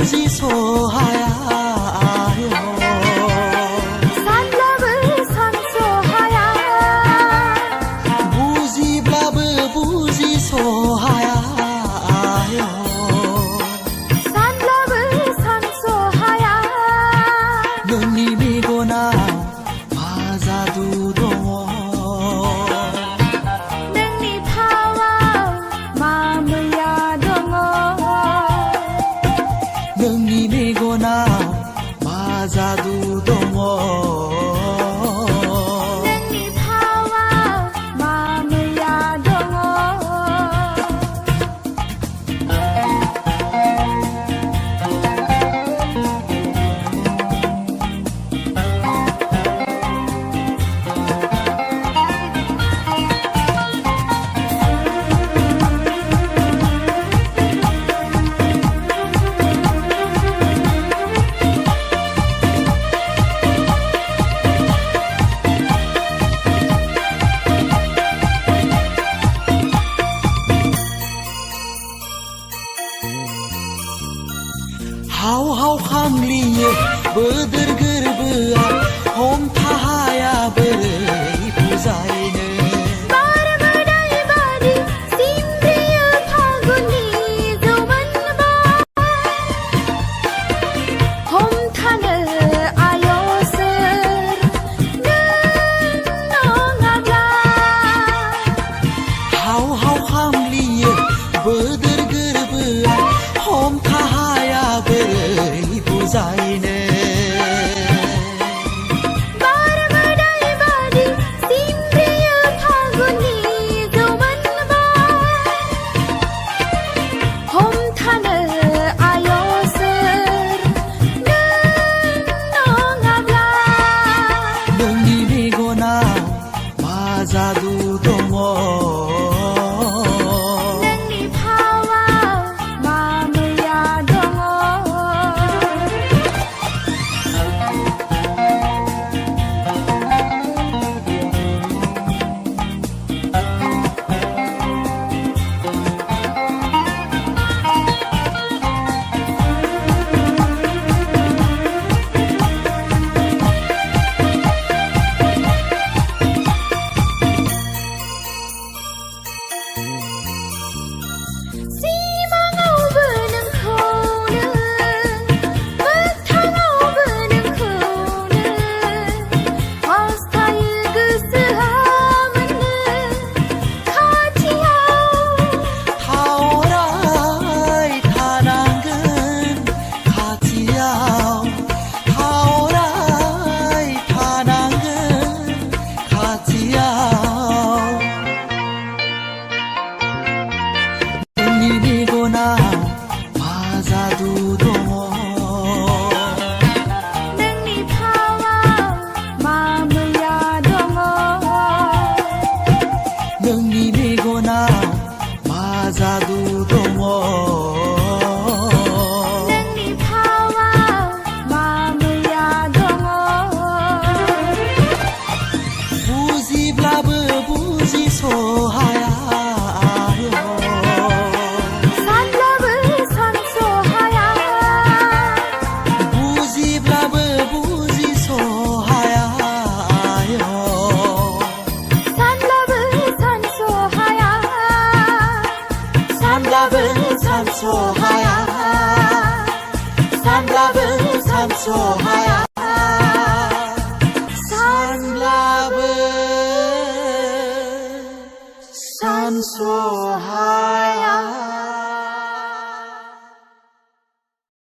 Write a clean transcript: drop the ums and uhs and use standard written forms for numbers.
부지 소하야요 산라브 산소하야 부지 블라브 부지 소하야요 산라브 산소하야 능님이고나 마자두동어 능님이고나 마자두동어 능리파와 마음을 야동어 하우하우 함리에 버들 그르브아 홈타하야 버르이 부자이네 바람을 달바디 심리여 파고니 조만바 홈타는 아요스 능농하다 하우하우 함리에 버들 그르브아 홈타하야 버르이 부자이네 바람을 달바디 심리여 파고니 조만바 홈타는 아요스 능농하다 능님이고나 마자두동어 능리파와 마음을 야동어 타오라이 타난근 가지야오 타오라이 타난근 가지야오 능님이고나 마자두동어 능리파와 마음을 야동어 능님이고나 마자두동어 능리파와 마음을 야동어 부지 블라브 부지 소하야요 산라브 산소하야 부지 블라브 부지 소하야요 산라브 산소하야 산라브 산소하야 산라브 산소하야 산라브 산소하야